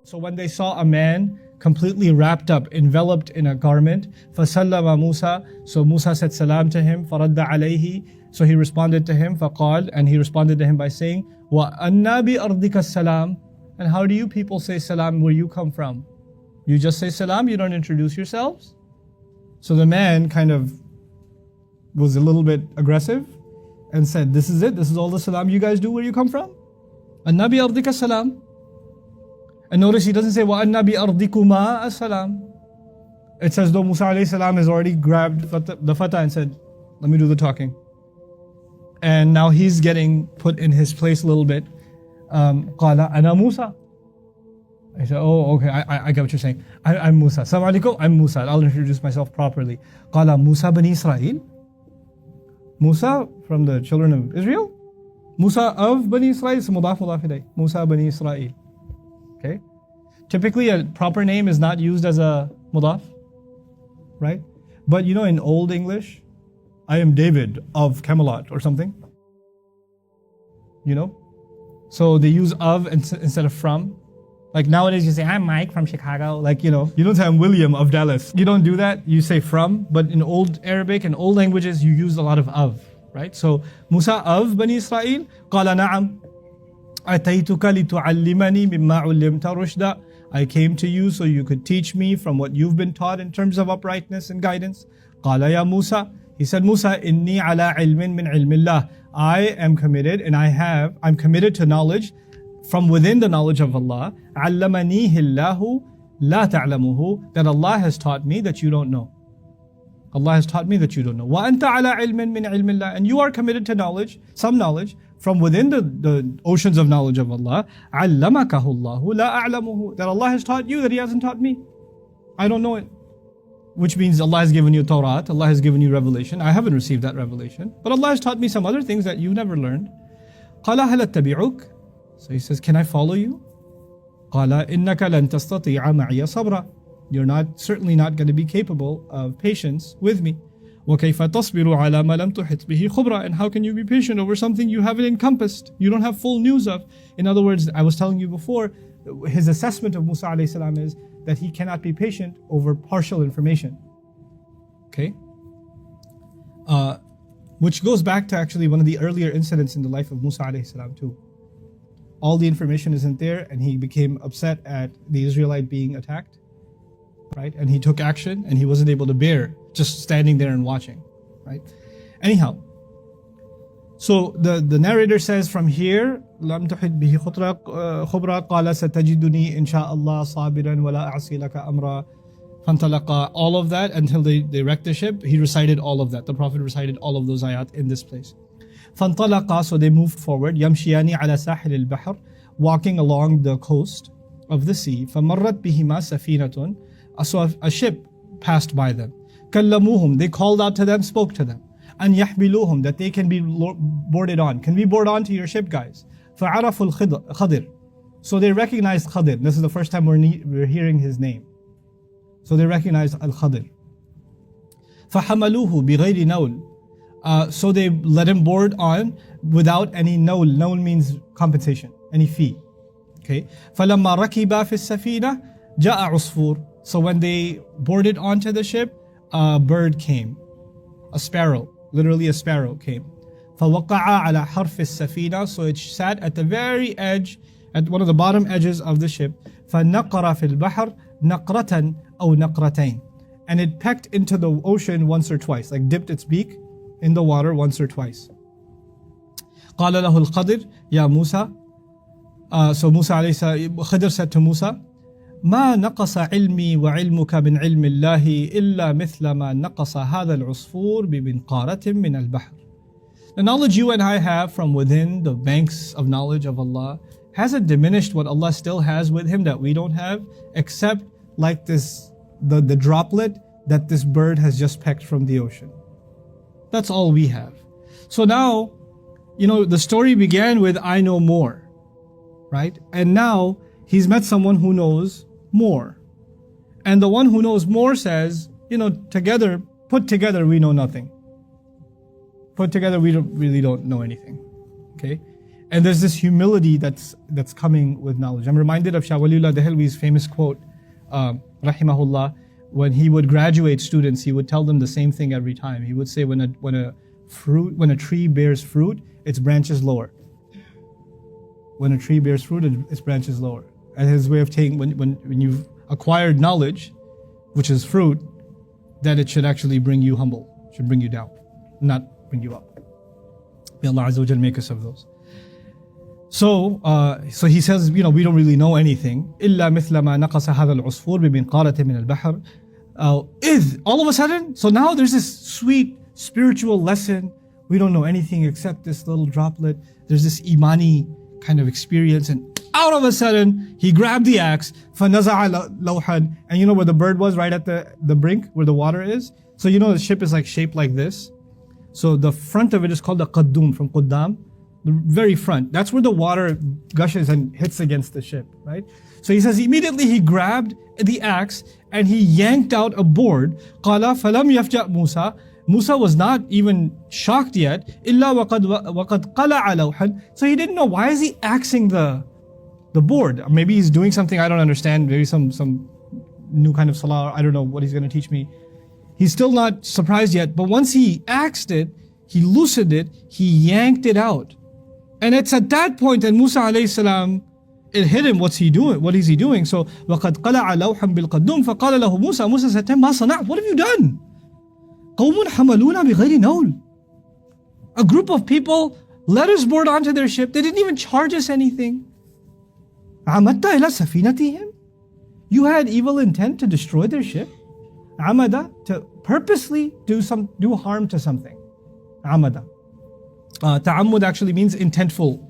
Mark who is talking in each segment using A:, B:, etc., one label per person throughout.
A: So when they saw a man completely wrapped up, enveloped in a garment, فَسَلَّمَ Musa, so Musa said salam to him, فَرَدَّ عَلَيْهِ, so he responded to him, فَقَالَ, and he responded to him by saying, وَأَنَّا بِأَرْضِكَ السَّلَامِ, and how do you people say salam where you come from? You just say salam, you don't introduce yourselves? So the man kind of was a little bit aggressive and said, this is it, this is all the salam you guys do where you come from? أَنَّا بِأَرْضِكَ السَّلَامِ. And notice he doesn't say وَأَنَّا بِأَرْضِكُمَا السَّلَامِ. It's as though Musa alayhi salam has already grabbed the fatah and said, let me do the talking. And now he's getting put in his place a little bit. قَالَ أَنَا Musa. I said, oh, okay, I get what you're saying. I'm Musa. Assalamu alaikum, I'm Musa. I'll introduce myself properly. قَالَ Musa bani Israel. Musa from the children of Israel. Musa of Bani Israel. It's mudaf ilayh. Musa bani Israel. Okay? Typically a proper name is not used as a mudaf, right? But you know in Old English, I am David of Camelot or something. You know? So they use of instead of from. Like nowadays you say, I'm Mike from Chicago. Like, you know, you don't say I'm William of Dallas. You don't do that. You say from. But in Old Arabic and Old languages, you use a lot of, right? So Musa of Bani Israel, قال نعم. أتيتك لتعلمني مما علمت رشدا. I came to you so you could teach me from what you've been taught in terms of uprightness and guidance. قال يا موسى. He said, Musa, إني على علم من علم الله. I am committed and I'm committed to knowledge from within the knowledge of Allah. علمنيه الله لا تعلمه. That Allah has taught me that you don't know. Allah has taught me that you don't know. وأنت على علم من علم الله. And you are committed to knowledge, some knowledge, from within the oceans of knowledge of Allah. علمكه الله لا أعلمه. That Allah has taught you that He hasn't taught me. I don't know it. Which means Allah has given you Torah, Allah has given you revelation. I haven't received that revelation. But Allah has taught me some other things that you never learned. قال هل أتبعك. So He says, can I follow you? قال إنك لن تستطيع معي صبرا. You're certainly not going to be capable of patience with me. وكيف تصبر على ما لم تحط به خبرا. And how can you be patient over something you haven't encompassed, you don't have full news of? In other words, I was telling you before, his assessment of Musa alayhi salam is that he cannot be patient over partial information. Okay? Which goes back to actually one of the earlier incidents in the life of Musa alayhi salam too. All the information isn't there and he became upset at the Israelite being attacked. Right? And he took action and he wasn't able to bear just standing there and watching. Right? Anyhow, so the narrator says from here, لم تحد به خبرا قال ستجدني إن شاء الله صابرا ولا أعصي لك أمرا فانطلقا. All of that until they wrecked the ship. He recited all of that. The Prophet recited all of those ayat in this place. فانطلقا, so they moved forward. يمشيان على ساحل البحر, walking along the coast of the sea. فمرت بهما سفينة, so a ship passed by them. كلموهم, they called out to them, spoke to them. أن يحملوهم, that they can be boarded on. Can we board on to your ship, guys? فعرفوا الخضر, so they recognized Khidr. This is the first time we're hearing his name. So they recognized Al-Khidr. فحملوه بغير نول, so they let him board on without any nawl. Nawl means compensation, any fee. Okay. فلما ركب في السفينة جاء عصفور. So when they boarded onto the ship, a bird came, a sparrow, literally a sparrow came. فوقع على حرف السفينة, so it sat at the very edge, at one of the bottom edges of the ship. فنقر في البحر نقرة أو نقرتين, and it pecked into the ocean once or twice, like dipped its beak in the water once or twice. قال له الخضر يا موسى, so Musa alayhi salam, Khidr said to Musa, ما نقص علمي وعلمك من علم الله إلا مثل ما نقص هذا العصفور بمنقارة من البحر. The knowledge you and I have from within the banks of knowledge of Allah hasn't diminished what Allah still has with Him that we don't have, except like this, the droplet that this bird has just pecked from the ocean. That's all we have. So now, you know, the story began with I know more, right? And now he's met someone who knows more. And the one who knows more says, you know, put together, we know nothing. Put together, we really don't know anything. Okay? And there's this humility that's coming with knowledge. I'm reminded of Shah Waliullah Dehelwi's famous quote, rahimahullah, when he would graduate students, he would tell them the same thing every time. He would say, when a tree bears fruit, its branch is lower. When a tree bears fruit, its branch is lower. And his way of taking, when you've acquired knowledge, which is fruit, that it should actually bring you humble, should bring you down, not bring you up. May Allah Azza wa Jal make us of those. So he says, we don't really know anything. إِلَّا مِثْلَ مَا نَقَصَ هَذَا الْعُصْفُورِ بِمِنْقَارَةٍ مِنَ الْبَحْرِ إِذْ all of a sudden, so now there's this sweet spiritual lesson. We don't know anything except this little droplet. There's this imani kind of experience, and out of a sudden, he grabbed the axe, فَنَزَعَ لَوْحًا, and you know where the bird was, right at the brink, where the water is? So the ship is like shaped like this. So the front of it is called the qaddum, from Quddam, the very front. That's where the water gushes and hits against the ship, right? So he says immediately he grabbed the axe and he yanked out a board. قَالَ فَلَمْ يَفْجَأْ Musa. Musa was not even shocked yet. إِلَّا وَقَدْ قَلَعَ لَوْحًا. So he didn't know, why is he axing the board? Maybe he's doing something I don't understand. Maybe some new kind of salah. I don't know what he's going to teach me. He's still not surprised yet. But once he axed it, he loosened it, he yanked it out. And it's at that point that Musa alayhi salam, it hit him, what's he doing? What is he doing? So وَقَدْ قَلَعَ لَوْحًا بِالْقَدُّمْ فَقَالَ لَهُ Musa. Musa said to him, مَا صَنَعْتَ? What have you done? قَوْمٌ حَمَلُونَ بِغَيْرِ نَوْلٍ. A group of people let us board onto their ship. They didn't even charge us anything. عَمَدْتَ إِلَى سَفِينَتِهِمْ. You had evil intent to destroy their ship. عَمَدَ, to purposely do harm to something. عَمَدَ. Ta'ammud actually means intentful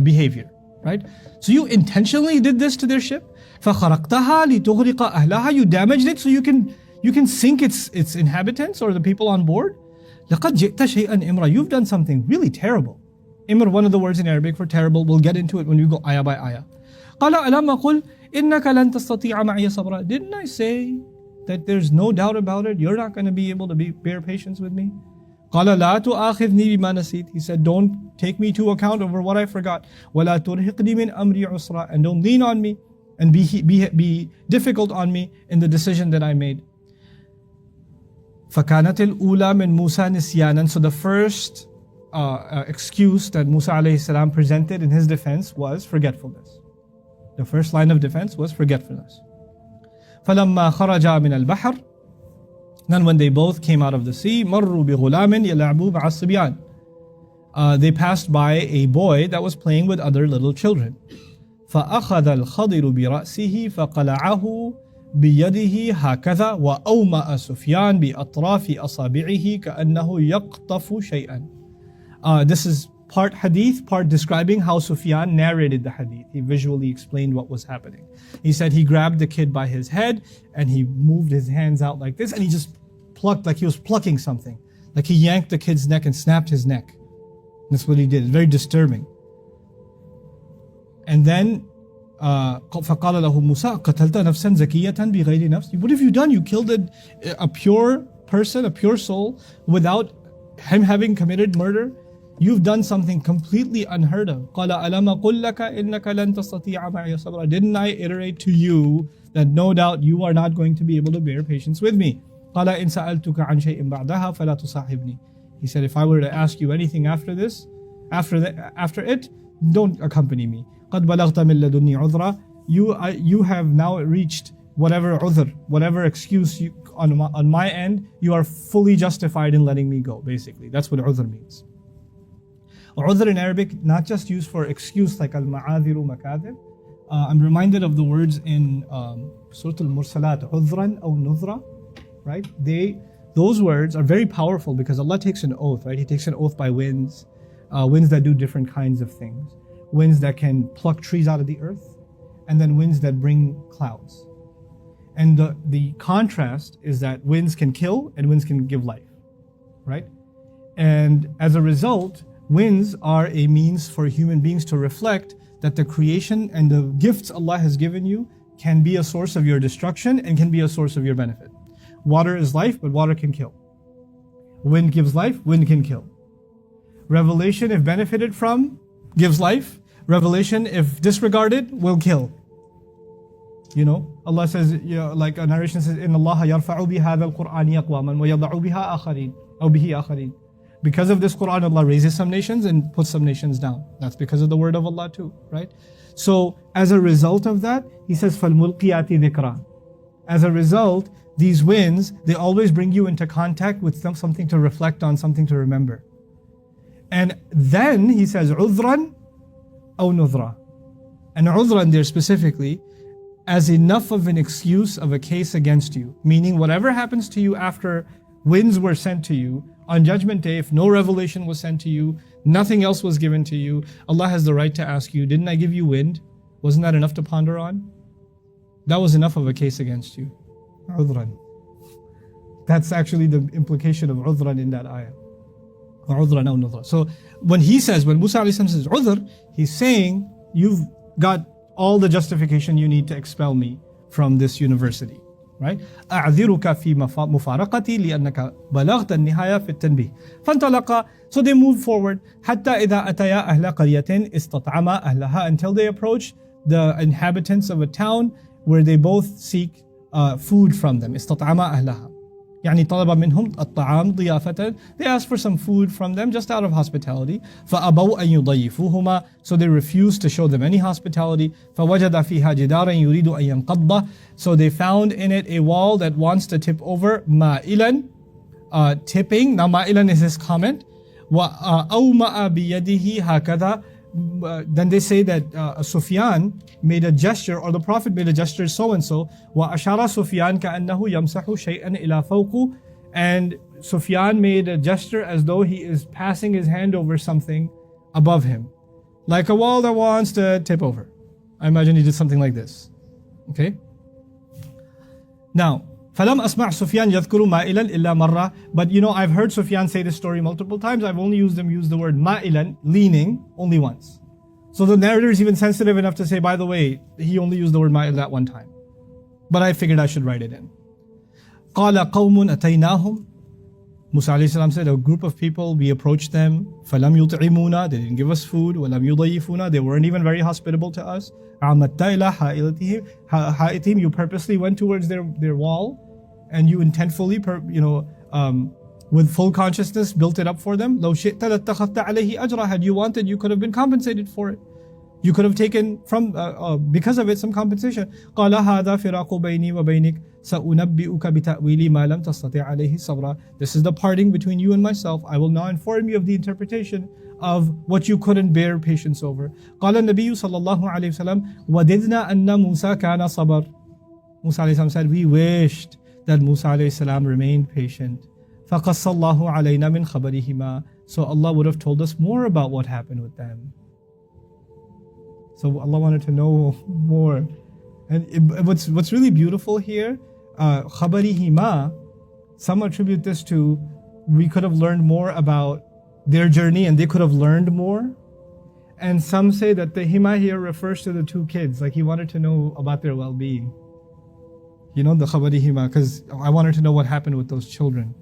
A: behavior, right? So you intentionally did this to their ship. فَخَرَقْتَهَا لِتُغْرِقَ أَهْلَهَا. You damaged it so you can sink its inhabitants or the people on board. لَقَدْ جِئْتَ شَيْئًا إِمْرًا. You've done something really terrible. Imr, one of the words in Arabic for terrible. We'll get into it when we go ayah by ayah. قَالَ أَلَمَّ قُلْ إِنَّكَ لَن تَسْتَطِيعَ مَعِيَ صَبْرًا. Didn't I say that there's no doubt about it? You're not going to be able to bear patience with me? قَالَ لَا تُؤَاخِذْنِي بِمَا نَسِيتُ. He said, don't take me to account over what I forgot. وَلَا تُرْهِقْنِي مِنْ أَمْرِي عُسْرًا. And don't lean on me and be difficult on me in the decision that I made. فَكَانَتِ الْأُولَى مِنْ مُوسَى نِسْيَانًا. So the first excuse that Musa alayhi salam presented in his defense was forgetfulness. The first line of defense was forgetfulness. فَلَمَّا خَرَجَا مِنَ الْبَحْرِ. Then when they both came out of the sea, مَرُّوا بِغُلَامٍ يَلَعْبُوا مَعَ الصِّبْيَانِ. They passed by a boy that was playing with other little children. فَأَخَذَ الْخَضِرُ بِرَأْسِهِ فَقَلَعَهُ بِيَدِهِ هَكَذَا وَأَوْمَأَ سُفْيَانُ بِأَطْرَافِ أَصَابِعِهِ كَأَنَّهُ يَقْطَفُ شَيْئًا. This is part hadith, part describing how Sufyan narrated the hadith. He visually explained what was happening. He said he grabbed the kid by his head and he moved his hands out like this and he just plucked like he was plucking something. Like he yanked the kid's neck and snapped his neck. That's what he did. Very disturbing. And then فَقَالَ لَهُ مُوسَى قَتَلْتَ نَفْسًا زَكِيَّةً بِغَيْرِ نَفْسٍ. What have you done? You killed a pure person, a pure soul, without him having committed murder. You've done something completely unheard of. قَالَ أَلَمَ قُلْ لَكَ إِنَّكَ لَن تَسْتَطِيعَ مَعِيَ صَبْرًا. Didn't I iterate to you that no doubt you are not going to be able to bear patience with me? قَالَ إِن سَأَلْتُكَ عَنْ شَيْءٍ بَعْدَهَا فَلَا تُصَاحِبْنِي. He said, if I were to ask you anything after this, after it, don't accompany me. قَدْ بَلَغْتَ مِن لَدُنِّي عُذْرًا. You have now reached whatever udhr, whatever excuse on my end, you are fully justified in letting me go, basically. That's what udhr means. Udhr in Arabic, not just used for excuse like al-ma'adhiru makadhib. I'm reminded of the words in Surah Al-Mursalat, udhran or nudhra, right? Those words are very powerful because Allah takes an oath, right? He takes an oath by winds, winds that do different kinds of things. Winds that can pluck trees out of the earth, and then winds that bring clouds. And the contrast is that winds can kill and winds can give life, right? And as a result, winds are a means for human beings to reflect that the creation and the gifts Allah has given you can be a source of your destruction and can be a source of your benefit. Water is life, but water can kill. Wind gives life, wind can kill. Revelation, if benefited from, gives life. Revelation, if disregarded, will kill. You know, Allah says, like a narration says, إِنَّ اللَّهَ يَرْفَعُ بِهَذَا الْقُرْآنِ أَقْوَامًا وَيَضَعُ بِهَا آخَرِينَ أو بِهِ آخَرِينَ. Because of this Quran, Allah raises some nations and puts some nations down. That's because of the word of Allah too, right? So as a result of that, He says, فَالْمُلْقِيَاتِ ذِكْرًا. As a result, these winds, they always bring you into contact with something to reflect on, something to remember. And then He says, عُذْرًا أو نُذْرًا. And عُذْرًا there specifically, as enough of an excuse of a case against you. Meaning whatever happens to you after winds were sent to you, on Judgment Day, if no revelation was sent to you, nothing else was given to you, Allah has the right to ask you, didn't I give you wind? Wasn't that enough to ponder on? That was enough of a case against you. عُذْرًا. That's actually the implication of عُذْرًا in that ayah. عُذْرًا أو نُذْرًا. So when Musa alayhi says عُذْر, he's saying, you've got all the justification you need to expel me from this university. Right? أعذرك في مفارقتي لأنك بلغت النهاية في التنبيه. فانطلقا. So they moved forward. حتى إذا أتيا أهل قرية استطعما أهلها, until they approach the inhabitants of a town where they both seek food from them. استطعما أهلها. يعني طلب منهم الطعام ضيافة. They asked for some food from them just out of hospitality. فأبوا أن يضيفوهما. So they refused to show them any hospitality. فوجد فيها جدارا يريد أن ينقض. So they found in it a wall that wants to tip over. مائلا, tipping. Now مائلا is his comment. وأومأ بيده هكذا. Then they say that Sufyan made a gesture, or the Prophet made a gesture so and so. وأشار سفيان كأنه يمسح شيئا إلى فوقه. And Sufyan made a gesture as though he is passing his hand over something above him, like a wall that wants to tip over. I imagine he did something like this. Okay. Now, فلم أسمع سفيان يذكر مائلا إلا مرة. But I've heard Sufyan say this story multiple times. I've only use the word مائلا, leaning, only once. So the narrator is even sensitive enough to say, by the way, he only used the word مائل that one time. But I figured I should write it in. قال قوم أتيناهم. Musa alayhi salam said, a group of people, we approached them. فلم يطعمونا, they didn't give us food. ولم يضيفونا, they weren't even very hospitable to us. عمدت إلى حائطهم, you purposely went towards their wall, and you intentfully, with full consciousness, built it up for them. لو شئت لاتخذت عليه أجرا. Had you wanted, you could have been compensated for it. You could have taken from because of it some compensation. قال هذا فراق بيني وبينك سأنبئك بتأويل ما لم تستطع عليه صبرا. This is the parting between you and myself. I will now inform you of the interpretation of what you couldn't bear patience over. قال النبي صلى الله عليه وسلم وددنا أن موسى كان صبر. Musa alayhi salam said, we wished that Musa alayhi salam remained patient. فقص الله علينا من خبرهما. So Allah would have told us more about what happened with them. So Allah wanted to know more. And what's really beautiful here, خبرهما, some attribute this to, we could have learned more about their journey and they could have learned more. And some say that the hima here refers to the two kids, like he wanted to know about their well-being. The khabarihima, because I wanted to know what happened with those children.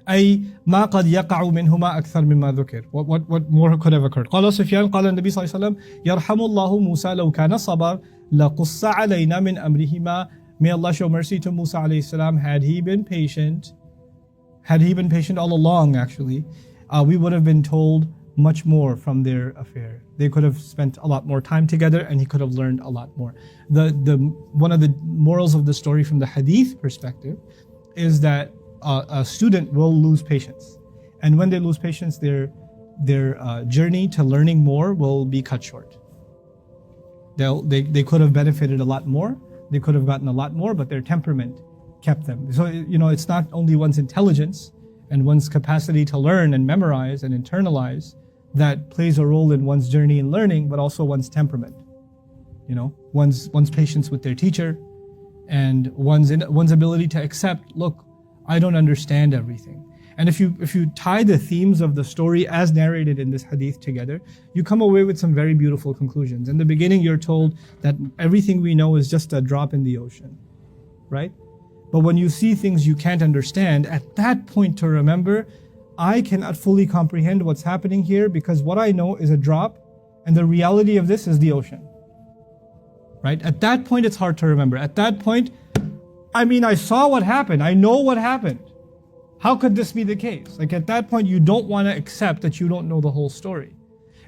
A: أي ما قد يقع منهما أكثر مما ذكر. What more could have occurred? قال سفيان قال النبي صلى الله عليه وسلم يرحم الله موسى لو كان صبر لقص علينا من أمرهما. May Allah show mercy to Musa alayhi salam. Had he been patient all along, actually, we would have been told much more from their affair. They could have spent a lot more time together, and he could have learned a lot more. One of the morals of the story from the hadith perspective is that a student will lose patience, and when they lose patience, their journey to learning more will be cut short. They could have benefited a lot more, they could have gotten a lot more, but their temperament kept them. So it's not only one's intelligence and one's capacity to learn and memorize and internalize that plays a role in one's journey in learning, but also one's temperament. One's patience with their teacher, and one's ability to accept, look, I don't understand everything. And if you tie the themes of the story as narrated in this hadith together, you come away with some very beautiful conclusions. In the beginning, you're told that everything we know is just a drop in the ocean, right? But when you see things you can't understand, at that point to remember, I cannot fully comprehend what's happening here because what I know is a drop and the reality of this is the ocean. Right? At that point, it's hard to remember. At that point, I saw what happened. I know what happened. How could this be the case? Like at that point, you don't want to accept that you don't know the whole story.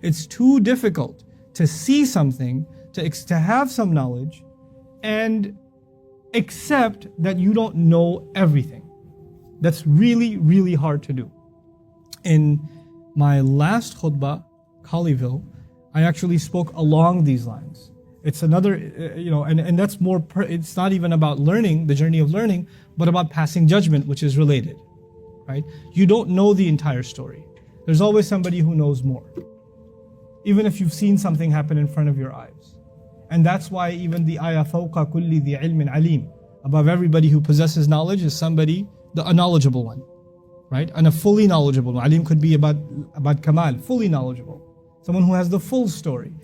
A: It's too difficult to see something, to have some knowledge, and accept that you don't know everything. That's really, really hard to do. In my last khutbah, Colleyville, I actually spoke along these lines. It's another, and that's more, it's not even about learning, the journey of learning, but about passing judgment, which is related, right? You don't know the entire story. There's always somebody who knows more, even if you've seen something happen in front of your eyes. And that's why even the ayah, فَوْقَ كُلِّ ذِي عِلْمٍ عَلِيمٍ, above everybody who possesses knowledge is somebody, a knowledgeable one, right? And a fully knowledgeable one. Alim could be about kamal, fully knowledgeable. Someone who has the full story.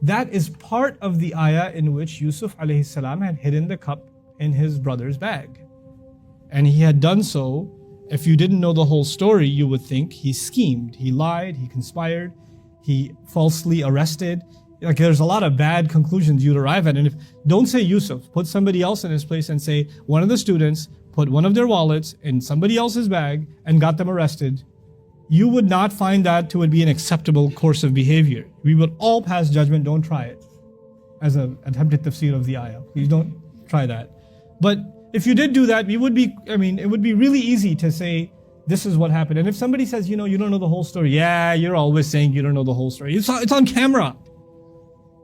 A: That is part of the ayah in which Yusuf alayhi salam had hidden the cup in his brother's bag. And he had done so, if you didn't know the whole story, you would think he schemed, he lied, he conspired, he falsely arrested. Like there's a lot of bad conclusions you'd arrive at. And don't say Yusuf, put somebody else in his place and say one of the students put one of their wallets in somebody else's bag and got them arrested. You would not find that to be an acceptable course of behavior. We would all pass judgment. Don't try it as an attempted tafseer of the ayah. Please don't try that. But if you did do that, it would be really easy to say, this is what happened. And if somebody says, you don't know the whole story. Yeah, you're always saying you don't know the whole story. It's on camera.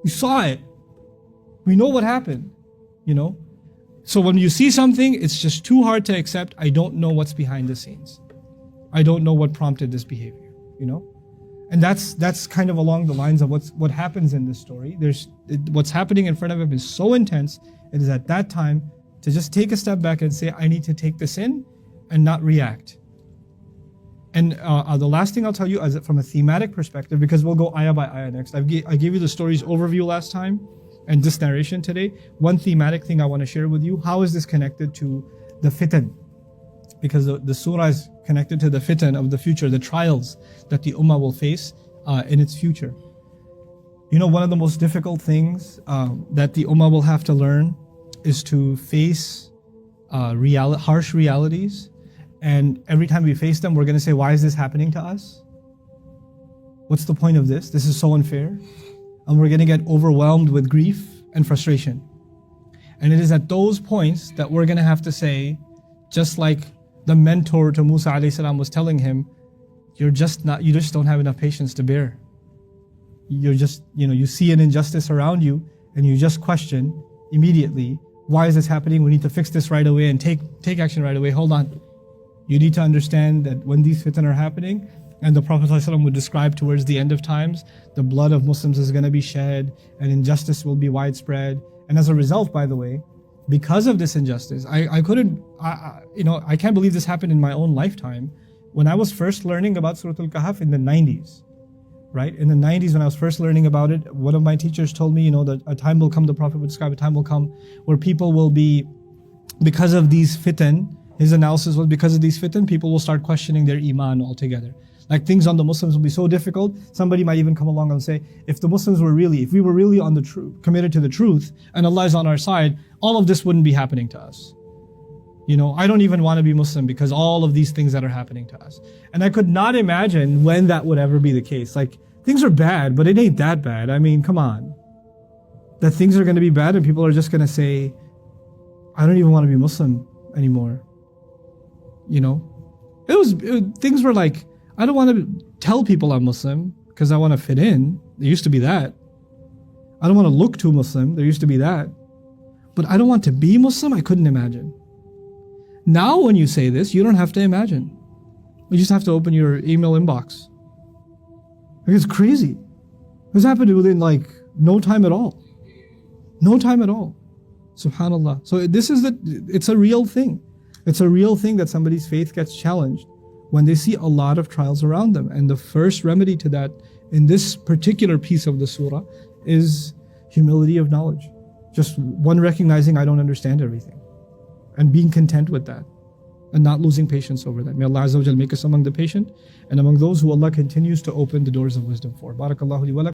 A: We saw it. We know what happened, So when you see something, it's just too hard to accept. I don't know what's behind the scenes. I don't know what prompted this behavior, And that's kind of along the lines of what happens in this story. What's happening in front of him is so intense. It is at that time to just take a step back and say, I need to take this in and not react. And the last thing I'll tell you is from a thematic perspective, because we'll go ayah by ayah next. I gave you the story's overview last time and this narration today. One thematic thing I want to share with you, how is this connected to the fitan? Because the surah is connected to the fitan of the future, the trials that the ummah will face in its future. One of the most difficult things that the ummah will have to learn is to face harsh realities. And every time we face them, we're going to say, why is this happening to us? What's the point of this? This is so unfair. And we're going to get overwhelmed with grief and frustration. And it is at those points that we're going to have to say, just like the mentor to Musa alayhi salam was telling him, you just don't have enough patience to bear. You're just, you see an injustice around you and you just question immediately, why is this happening? We need to fix this right away and take action right away. Hold on. You need to understand that when these fitan are happening, and the Prophet ﷺ would describe towards the end of times, the blood of Muslims is going to be shed and injustice will be widespread. And as a result, by the way, because of this injustice, I can't believe this happened in my own lifetime. When I was first learning about Surah Al Kahf in the 90s, right? In the 90s when I was first learning about it, one of my teachers told me, that a time will come, the Prophet would describe a time will come where people will be, because of these fitan, his analysis was because of these fitan, people will start questioning their iman altogether. Like things on the Muslims will be so difficult, somebody might even come along and say, if we were really on the truth, committed to the truth, and Allah is on our side, all of this wouldn't be happening to us. I don't even want to be Muslim because all of these things that are happening to us. And I could not imagine when that would ever be the case. Like, things are bad, but it ain't that bad. Come on. That things are going to be bad and people are just going to say, I don't even want to be Muslim anymore. Things were like, I don't want to tell people I'm Muslim because I want to fit in. There used to be that. I don't want to look too Muslim. There used to be that. But I don't want to be Muslim. I couldn't imagine. Now when you say this, you don't have to imagine. You just have to open your email inbox. It's crazy. This happened within no time at all. No time at all. SubhanAllah. So it's a real thing. It's a real thing that somebody's faith gets challenged when they see a lot of trials around them. And the first remedy to that in this particular piece of the surah is humility of knowledge. Just one recognizing I don't understand everything and being content with that. and not losing patience over that. May Allah Azza wa Jal make us among the patient and among those who Allah continues to open the doors of wisdom for. Barakallahu li wa lakum.